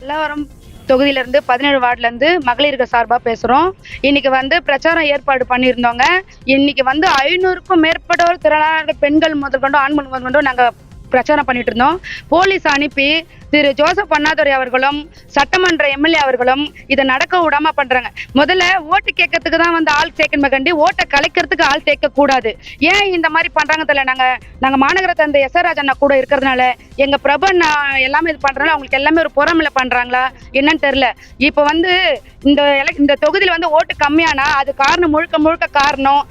எல்லாரும் தொகுதியிலிருந்து 17 வார்டுலேருந்து மகளிருக்கு சார்பாக பேசுகிறோம். இன்னைக்கு பிரச்சாரம் ஏற்பாடு பண்ணியிருந்தோங்க. இன்னைக்கு 500க்கும் மேற்பட்டோர் திரளான பெண்கள் முதற்கொண்டு ஆண்கள் முதற்கொண்டு நாங்கள் பிரச்சாரம் பண்ணிட்டு இருந்தோம். போலீஸ் அனுப்பி திரு ஜோசப் அண்ணாதுரை அவர்களும் சட்டமன்ற எம்எல்ஏ அவர்களும் இதை நடக்க விடாம பண்றாங்க. முதல்ல ஓட்டு கேட்கறதுக்கு தான் ஆள் சேர்க்கணுமே கண்டி ஓட்டை கலைக்கிறதுக்கு ஆள் சேர்க்க கூடாது. ஏன் இந்த மாதிரி பண்றாங்க தெரியல. நாங்க மாநகர தந்தை எஸ் ஆர் ராஜண்ணா கூட இருக்கிறதுனால எங்க பிரபன் எல்லாமே இது பண்றதுனால அவங்களுக்கு எல்லாமே ஒரு பொறாமையில பண்றாங்களா என்னன்னு தெரியல. இப்போ இந்த தொகுதியில் ஓட்டு கம்மியானா அது காரணம் முழுக்க காரணம்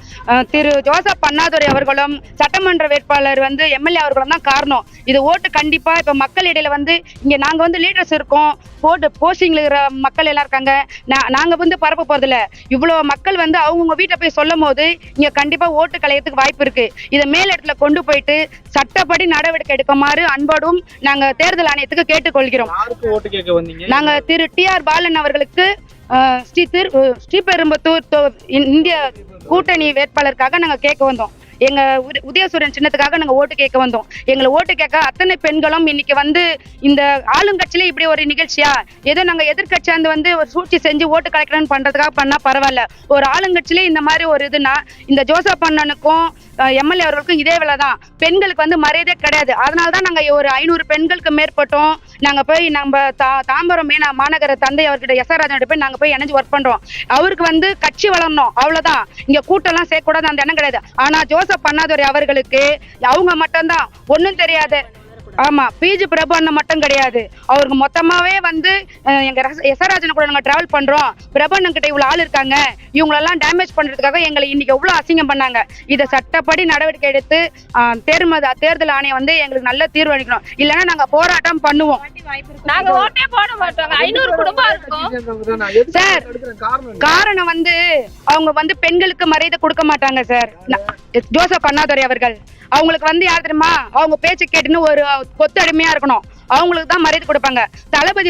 திரு ஜோசப் அண்ணாதுரை அவர்களும் சட்டமன்ற வேட்பாளர் எம்எல்ஏ அவர்களும் தான் காரணம். இது ஓட்டு கண்டிப்பா இப்ப மக்கள் இடையில இங்க நாங்க லீடர்ஸ் இருக்கோம், போஸ்டிங்ல இருக்கிற மக்கள் எல்லாம் இருக்காங்க. நாங்க பரப்ப போறதில்ல. இவ்வளவு மக்கள் அவங்கவுங்க வீட்டை போய் சொல்லும் போது இங்க கண்டிப்பா ஓட்டு கலையத்துக்கு வாய்ப்பு இருக்கு. இதை மேல் இடத்துல கொண்டு போயிட்டு சட்டப்படி நடவடிக்கை எடுக்குமாறு அன்போடும் நாங்க தேர்தல் ஆணையத்துக்கு கேட்டுக்கொள்கிறோம். நாங்க திரு டி.ஆர். பாலன் அவர்களுக்கு ஸ்ரீபெரும்புத்தூர் இந்திய கூட்டணி வேட்பாளருக்காக நாங்க கேட்க வந்தோம். எங்க உதயசூரன் சின்னத்துக்காக நாங்க ஓட்டு கேட்க வந்தோம். எங்களை ஓட்டு கேட்க அத்தனை பெண்களும் இன்னைக்கு இந்த ஆளுங்கட்சியில இப்படி ஒரு நிகழ்ச்சியா ஏதோ நாங்க எதிர்கட்சியா ஒரு சூழ்ச்சி செஞ்சு ஓட்டு கலைக்கணும்னு பண்றதுக்காக பண்ணா பரவாயில்ல. ஒரு ஆளுங்கட்சியிலே இந்த மாதிரி ஒரு இதுனா இந்த ஜோசப் அண்ணனுக்கும் எம்எல்ஏ அவர்களுக்கும் இதே வேலைதான். பெண்களுக்கு மரியாதை கிடையாது. அதனாலதான் நாங்க ஒரு 500 பெண்களுக்கு மேற்பட்டோம். நாங்க போய் நம்ம தாம்பரம் மாநகர தந்தை அவர்கிட்ட எஸ் ஆர் ராஜன் போய் நாங்க போய் இணைஞ்சு ஒர்க் பண்றோம். அவருக்கு கட்சி வளரணும் அவ்வளவுதான். இங்க கூட்டம் எல்லாம் சேர்க்கக்கூடாது அந்த எண்ணம் கிடையாது. ஆனா ஜோசப் அண்ணாதுரை அவர்களுக்கு அவங்க மட்டும்தான் ஒன்னும் தெரியாது. ஆமா, பிஜி பிரபு அண்ணன் மட்டும் கிடையாது. அவருக்கு மொத்தமாவே எங்க எஸ் ஆர் ராஜன் கூட நாங்க டிராவல் பண்றோம். பிரபு அண்ணன் கிட்ட இவ்வளவு ஆள் இருக்காங்க, இவங்களெல்லாம் டேமேஜ் பண்றதுக்காக எங்களை இன்னைக்கு எவ்வளவு அசிங்கம் பண்ணாங்க. இதை சட்டப்படி நடவடிக்கை எடுத்து தேர்தல் ஆணையம் எங்களுக்கு நல்ல தீர்வு அளிக்கணும். இல்லைன்னா நாங்க போராட்டம் பண்ணுவோம். நாங்க ஓட்டே போட மாட்டோம். 500 குடும்பம் இருக்கும் சார். காரணம் அவங்க பெண்களுக்கு மரியாதை கொடுக்க மாட்டாங்க சார். ஜோசப் அண்ணாதுரை அவர்கள் அவங்களுக்கு யார் தெரியுமா, அவங்க பேச்சு கேட்டுன்னு ஒரு கொத்து அடிமையா இருக்கணும். அவங்களுக்கு தான் மரியாதை கொடுப்பாங்க. தளபதி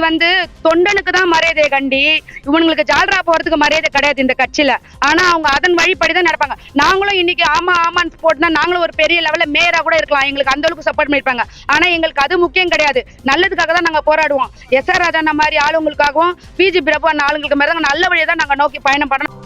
தொண்டனுக்கு தான் மரியாதையை கண்டி இவங்களுக்கு ஜால்ரா போறதுக்கு மரியாதை கிடையாது இந்த கட்சியில. ஆனா அவங்க அதன் வழிபடிதான் நடப்பாங்க. நாங்களும் இன்னைக்கு ஆமான்னு போட்டுனா நாங்களும் ஒரு பெரிய லெவல்ல மேயரா கூட இருக்கலாம். எங்களுக்கு அந்த அளவுக்கு சப்போர்ட் பண்ணிருப்பாங்க. ஆனா எங்களுக்கு அது முக்கியம் கிடையாது. நல்லதுக்காக தான் நாங்க போராடுவோம். எஸ் ஆர் ராஜா மாதிரி ஆளுங்களுக்காகவும் பிஜி பிரபு ஆளுங்களுக்கு மாதிரி தான் நல்ல வழியை தான் நாங்க நோக்கி பயணம் பண்ணணும்.